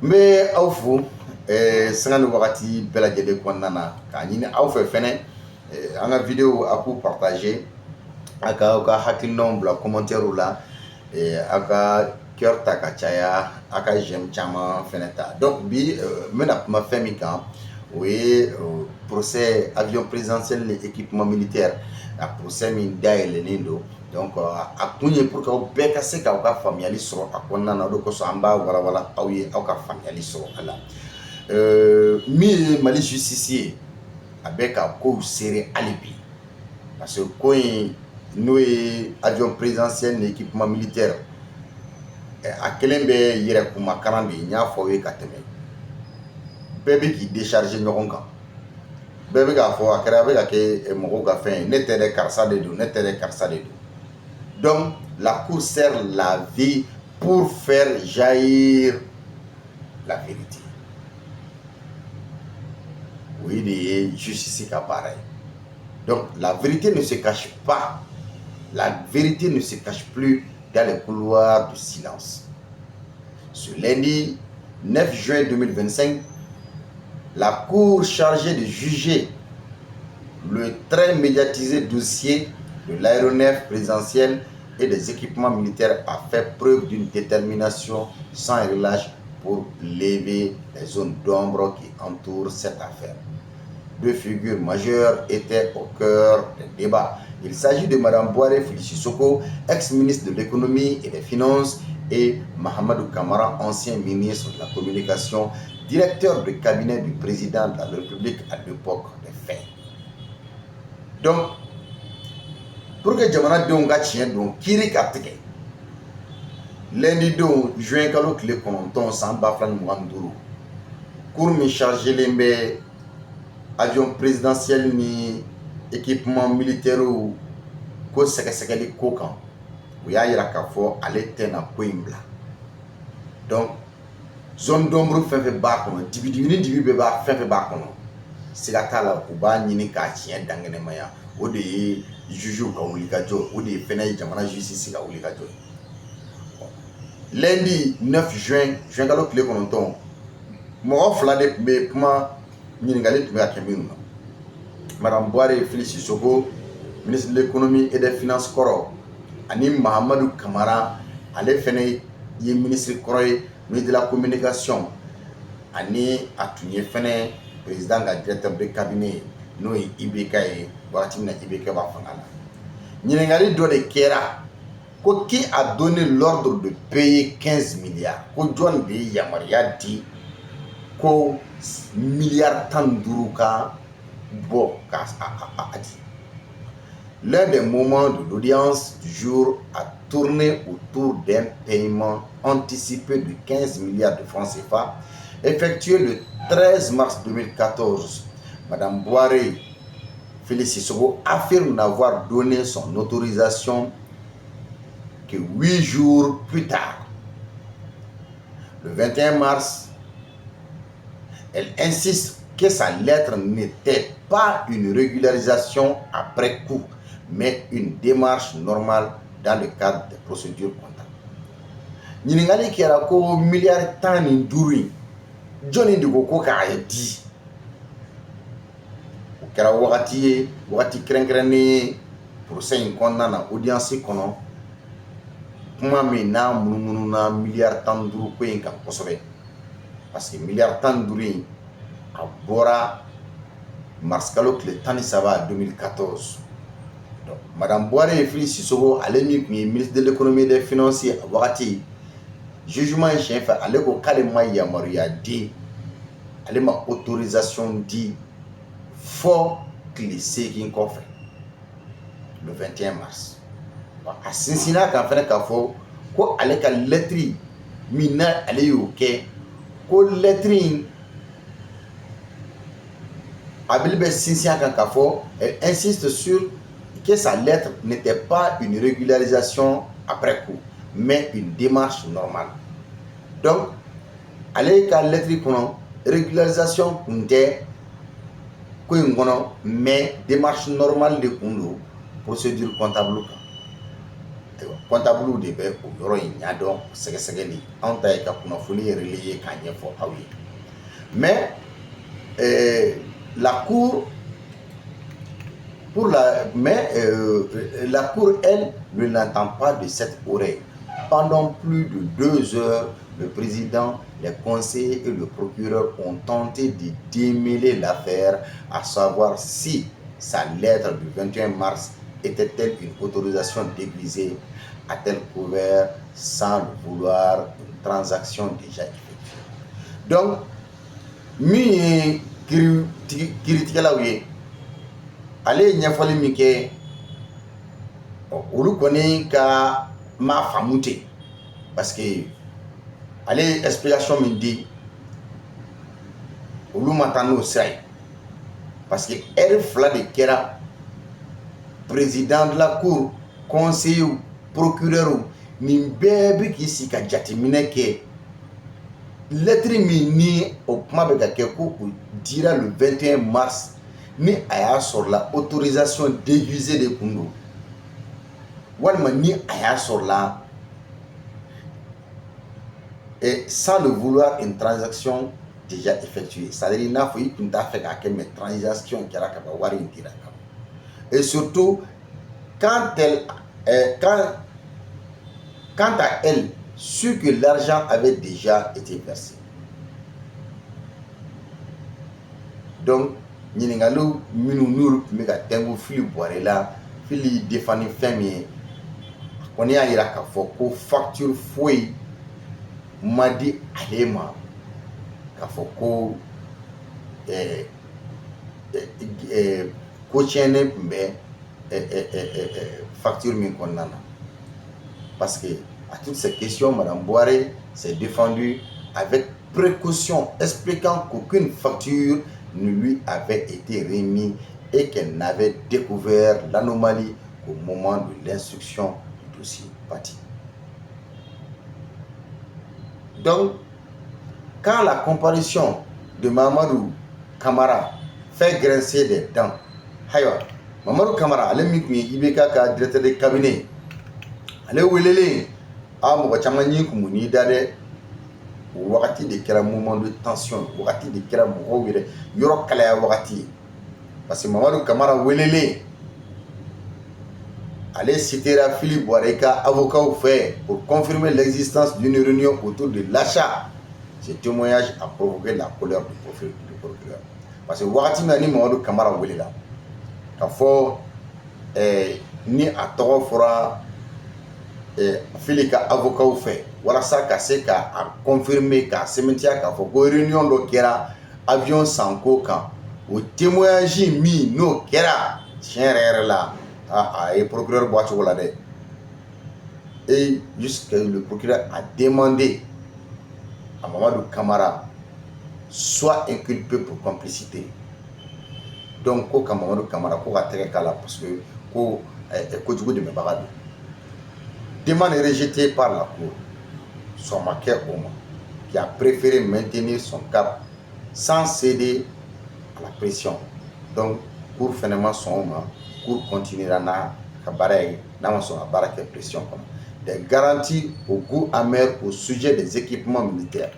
Mbe aw fo sanga ni wagati bɛɛ lajɛlen kɔnɔna na k'a ɲini aw fɛ fɛnɛ an ka video a k'u partager a ka aw ka hakilinaw bila commentaire la a ka cœur ta ka caya a ka j'aime caman fɛnɛ ta donc bi n bɛna kuma fɛn min kan o ye procès avion présidentiel ni équipement militaire a procès min dayɛlɛlen don donc a kun ye pour que aw bɛɛ ka se k'aw ka faamuyali sɔrɔ a kɔnɔna na o de kosɔn an b'a walawala aw ye aw ka faamuyali sɔrɔ a la min ye Mali justice ye a bɛ ka kow seere hali bi parce que ko in n'o ye avion présidentiel ni équipement militaire a kelen bɛ yɛrɛ kumakaran de ye n y'a fɔ aw ye ka tɛmɛ bɛɛ bɛ k'i décharger ɲɔgɔn kan bɛɛ bɛ k'a fɔ a kɛra a bɛ ka kɛ mɔgɔw ka fɛn ye ne tɛ dɛ karisa de don ne tɛ dɛ karisa de don. Donc, la Cour sert la vie pour faire jaillir la vérité. Oui, les justice ka pareil. Donc, la vérité ne se cache pas. La vérité ne se cache plus dans les couloirs du silence. Ce lundi 9 juin 2025, la Cour chargée de juger le très médiatisé dossier de l'aéronef présidentiel et des équipements militaires a fait preuve d'une détermination sans relâche pour lever les zones d'ombre qui entourent cette affaire. Deux figures majeures étaient au cœur des débats. Il s'agit de Mme Boire Sissoko, ex-ministre de l'économie et des finances, et Mahamadou Kamara, ancien ministre de la communication, directeur de cabinet du président de la République à l'époque des faits. Donc, pour que jamanadenw ka tiɲɛ don kiiri ka tigɛ lundi don juin kalo tile 9 san 2025 cour min chargelen bɛ avion présidentiel ni équipement militaire ko sɛgɛsɛgɛli ko kan u y'a yira k'a fɔ ale tɛna ko in bila. Donc zone d'ombre fɛn fɛn b'a kɔnɔ dibi ni dibi bɛɛ b'a fɛn fɛn b'a kɔnɔ siga t'a la u b'a ɲini k'a tiɲɛ dangɛnɛmaya o de ye juge ka wuli ka jɔ o de ye fɛnɛ ye jamana justice ka wuli ka jɔ. Lundi 9 juin kalo tile 9 mɔgɔ fila de tun bɛ kuma ɲininkali tun bɛ ka kɛ minnu na. Madame Boire Sissoko, ministre de l'économie et des finances kɔrɔ ani Mahamadou Kamara ale fɛnɛ ye ministre kɔrɔ ye ministre de la communication ani a tun ye fɛnɛ président ka directeur de cabinet n'o ye IBK ye wagati min na IBK b'a fanga la. Ɲininkali dɔ de kɛra ko qui a donné l'ordre de payer 15 milliards ko jɔn de ye yamaruya di ko miliyari 15 ka bɔ k'a di. L'un des moments de l'audience du jour a tourné autour d'un paiement anticipé de 15 milliards de francs CFA effectué le 13 mars 2014. Madame Boire Sissoko affirme n'avoir donné son autorisation que 8 jours plus tard. Le 21 mars, elle insiste que sa lettre n'était pas une régularisation après coup, mais une démarche normale dans le cadre des procédures comptables. Ɲininkali kɛra ko miliyari 15 in jɔnni de ko k'a di. O kɛra wagati ye wagati kɛrɛnkɛrɛnnen ye procès in kɔnɔna na audience kɔnɔ kuma min n'a munummununa miliyari 15 ko in kan kosɛbɛ parce que miliyari 15 in a bɔra mars kalo tile 13 2014. Donc Madame Boire Sissoko ale min tun ye ministre de l'économie et des finances a wagati jugement in siɲɛ fɛ ale ko k'ale ma yamaruya di ale ma autorisation di fɔ tile 8 kɔfɛ le 21 mars. A sinsinna kan fɛnɛ k'a fɔ ko ale ka lettre min na ale y'o kɛ ko lettre in Abel bɛ sinsin kan k'a fɔ elle insiste sur que sa lettre n'était pas une régularisation après coup mais une démarche normale. Donc ale ka lettre kɔnɔ régularisation kun tɛ ko in kɔnɔ mais démarche normale de kun don procédure comptable kan. comptable de bɛ o yɔrɔ in ɲɛdɔn sɛgɛsɛgɛli anw ta ye ka kunnafoni relayer k'a ɲɛfɔ aw ye. Mais la cour la cour, elle, ne l'entend pas de cette oreille. Pendant plus de 2 heures, le président, les conseillers et le procureur ont tenté de démêler l'affaire, à savoir si sa lettre du 21 mars était-elle une autorisation déguisée, a-t-elle couvert sans le vouloir une transaction déjà effectuée. Donc, mi kiritigɛlaw ye ale ye ɲɛfɔli min kɛ olu kɔni ka ma faamu ten parce que ale ye explication min di olu ma taa n'o sira ye parce que heure 2 de kɛra président de la cour, conseiller, procureur nin bɛɛ bɛ k'i sigi ka jateminɛ kɛ lettre min ni o kuma bɛ ka kɛ ko o dira le 21 mars ni a y'a sɔrɔ la autorisation déguisée de kun don walima ni a y'a sɔrɔ la sans le vouloir une transaction déjà effectuée, c'est-à-dire il n'a pas eu tun t'a fɛ k'a kɛ mais transaction kɛra ka ban wari in dira ka ban. Et surtout quand à elle su que l'argent avait déjà été versé. Donc ɲininkaliw minnu n'olu tun bɛ ka tɛngu Fili Bɔrɛ la, Fili defani fɛn min ye, a kɔni y'a jira k'a fɔ ko facture foyi ma di ale ma k'a fɔ ko ko tiɲɛnen tun bɛ facture min kɔnɔna na. Parce que à toutes ces questions, Madame Bɔrɛ s'est défendue avec précaution, expliquant qu'aucune facture ne lui avait été remise et qu'elle n'avait découvert l'anomalie qu'au moment de l'instruction du dossier parti. Donc, quand la comparution de Mamadou Camara fait grincer des dents, Mamadou Camara, ale min tun ye IBK ka directeur de cabinet, ale welelen mɔgɔ caman ye kun n'i da dɛ, o wagati de kɛra moment de tension, wagati de kɛra mɔgɔw yɛrɛ yɔrɔ kalaya wagati ye, parce que Mamadou Camara welelen ale citera Fili Bɔrɛ ka avocat fɛ pour confirmer l'existence d'une réunion autour de l'achat. Ce témoignage a provoqué la colère du procureur. Parce que wagati min ni Mamadou Camara welela k'a fɔ ni a tɔgɔ fɔra Fili ka avocat fɛ walasa ka se k'a confirmer k'a sɛmɛntiya k'a fɔ ko réunion dɔ kɛra avion sanko kan, o témoignage min n'o kɛra tiɲɛ yɛrɛ la a ye procureur bɔ a cogo la dɛ. Et jusque le procureur a demandé à Mamadou Camara soit inculpé pour complicité. Donc ko ka Mamadou Camara ko ka tɛgɛ k'a la parce que ko kojugu dɛmɛbaga don. Demande rejetée par la cour. Son maquet Oma, qui a préféré maintenir son cap sans céder à la pression. Donc, pour finalement son Oma, cour continuera na kabarai, n'a pas son baraka pression comme des garanties au goût amer au sujet des équipements militaires.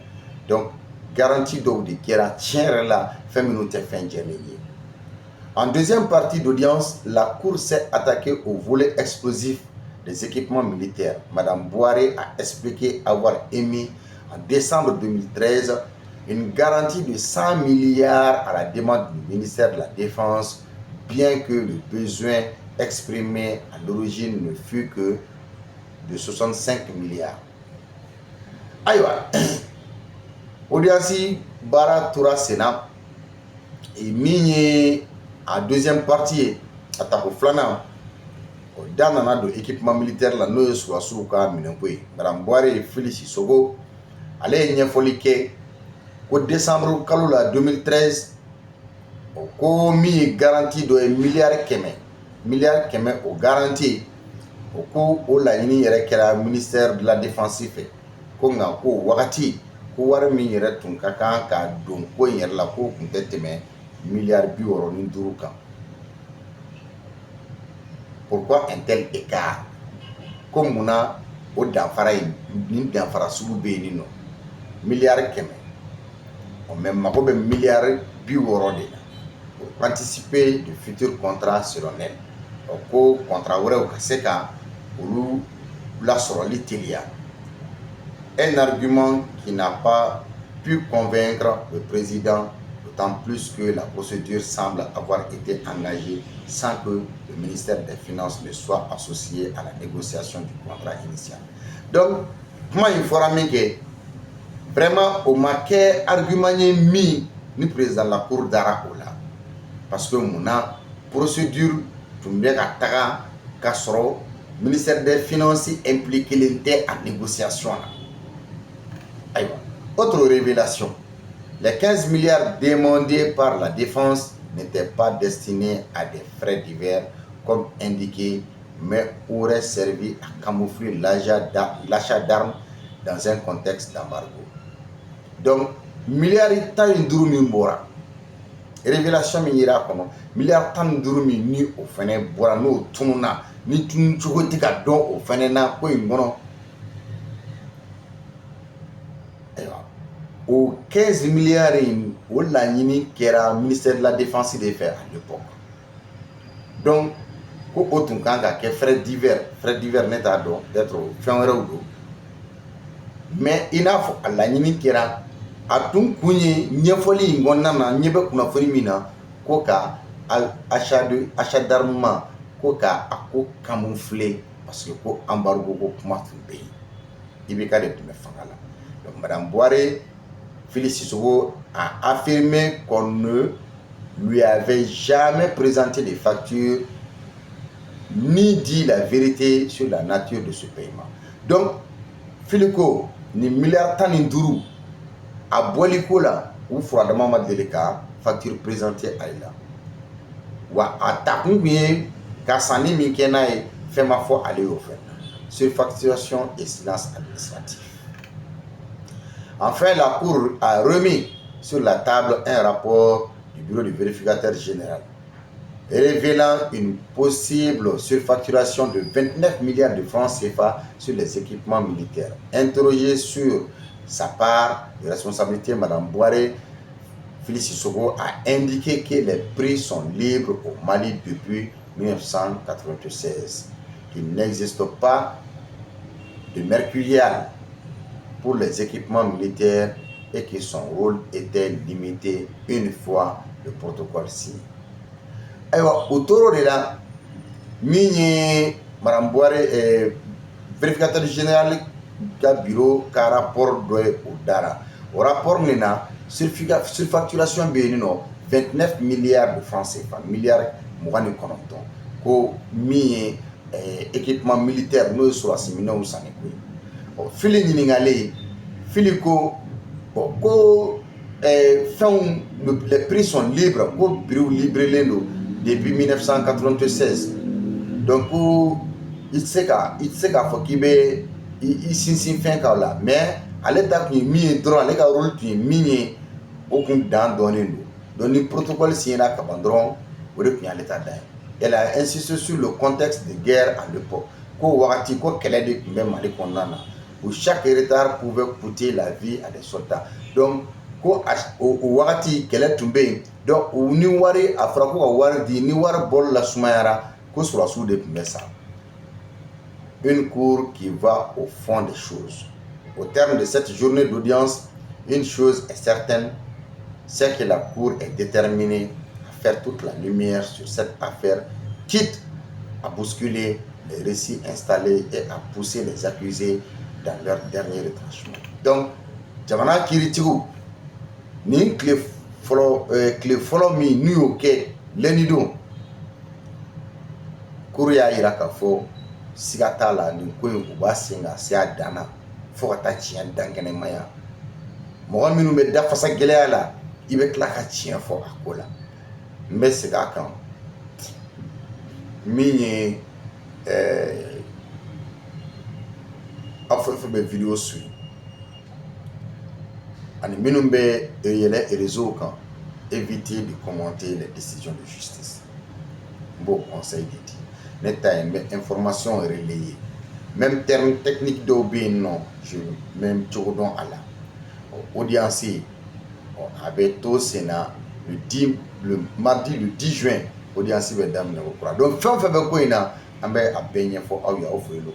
Donc, garantie d'eau de Kera tient là, fait minute fin dernier. En deuxième partie d'audience, la cour s'est attaquée au volet explosif des équipements militaires. Madame Bɔrɛ a expliqué avoir émis en décembre 2013 une garantie de 100 milliards à la demande du ministère de la Défense, bien que le besoin exprimé à l'origine ne fut que de 65 milliards. Aïwa, audience bara tora Sénat et mini en deuxième partie à Tapoflana. Dan nana don équipement militaire la n'o ye surasiw ka minɛnko ye. Madame Bɔrɛ ye Fili Sisogo ale ye ɲɛfɔli kɛ ko décembre kalo la 2013 o ko min ye garantie dɔ ye miliyari 100 o garantie o ko o laɲini yɛrɛ kɛra ministère de la défense fɛ ko nka ko wagati ko wari min yɛrɛ tun ka kan ka don ko in yɛrɛ la ko tun tɛ tɛmɛ miliyari 65 kan. Pourquoi un tel écart? comme on a au danfara ni danfara sugu be ni no milliard keme on même mako be milliard bi woro de pour anticiper de futurs contrats solennels ko contrat wɛrɛw ka se ka olu lasɔrɔli teliya. Un argument qui n'a pas pu convaincre le président, d'autant plus que la procédure semble avoir été engagée sans que le ministère des Finances ne soit associé à la négociation du contrat initial. Donc, comment il faut ramener vraiment au maquet argument mis ni président la cour d'ara là parce que mon procédure tout ka soro ministère des Finances impliqué l'était en négociation. Autre révélation, les 15 milliards demandés par la défense n'étaient pas destinés à des frais divers comme indiqué, mais auraient servi à camoufler l'achat d'armes dans un contexte d'embargo. Donc, milliards de dollars révélation mira kono milliard tan durumi ni o fene bora no tununa ni tun chogo tika don o fene na ko ngono au 15 milliards o la nyini kera ministère de la défense des faits à l'époque. Donc ko otun kanga ke frais divers neta do d'être fin rewdo mais inafo la nyini kera atun kunye nyefoli ngonna na nyebe kuna fori mina ko ka achat d'armement ko ka ako camoufler parce que ko embargo ko kuma tumbe ibeka de tume fangala. Donc madame Boiré Félix Sissoko a affirmé qu'on ne lui avait jamais présenté des factures ni dit la vérité sur la nature de ce paiement. Donc Filiko ni milliard tan nduru a boliko la ou froidement ma delika facture présentée à la wa atakun bien kasani min kenaye fait ma foi aller au fait surfacturation et silence administratif. Enfin, la Cour a remis sur la table un rapport du bureau du vérificateur général révélant une possible surfacturation de 29 milliards de francs CFA sur les équipements militaires. Interrogé sur sa part de responsabilité, Mme Boiré Félix Sissoko a indiqué que les prix sont libres au Mali depuis 1996, qu'il n'existe pas de mercurial pour les équipements militaires et que son rôle était limité une fois le protocole signé. Autour de là, Mme Boiré, vérificateur général du bureau, qui a rapport de Dara. Au rapport, surfacturation de 29 milliards de francs CFA, milliards de kononton, ko mi équipement militaire nous sur la séminaire ou sanekwe. Fili nyingale, fili ko les prix sont libres, ko bureau libre lendo depuis 1996. Donc il sait qu'à faut qu'il be il s'in fin là, mais à l'état qui mi droit les rôle qui mi aucun dans donné nous. Donc le protocole signé là kabandron ou depuis à l'état d'ailleurs. Elle a insisté sur le contexte de guerre à l'époque. Ko wakati ko kele de même Mali konnana où chaque retard pouvait coûter la vie à des soldats. Donc ko au wakati kele tumbe donc ni wari afra ko wari di ni war bol la sumayara ko sur la sous de ça. Une cour qui va au fond des choses. Au terme de cette journée d'audience, une chose est certaine, c'est que la cour est déterminée à faire toute la lumière sur cette affaire, quitte à bousculer les récits installés et à pousser les accusés dans leur dernier retranchement. Donc, Jamana Kiritigu, ni clé follow me new ke lenido Kouria Irakafo sigata la ni ko yu ba singa si adana fo ka ta tiɲɛ dangɛnɛ maya mɔgɔ minnu bɛ da fasa gɛlɛya la i bɛ tila ka tiɲɛ fɔ a ko la n bɛ segin a kan min ye aw fɛn fɛn bɛ video suit ani minnu bɛ yɛlɛ réseau kan éviter de commenter les décisions de justice. Bon conseil de dire. Ne ta information relayée même terme technique d'obé non je même tchodon à la audience avec tout Sénat le mardi le 10 juin audience mesdames donc fin fait quoi ina ambe abenye fo aw ya offre le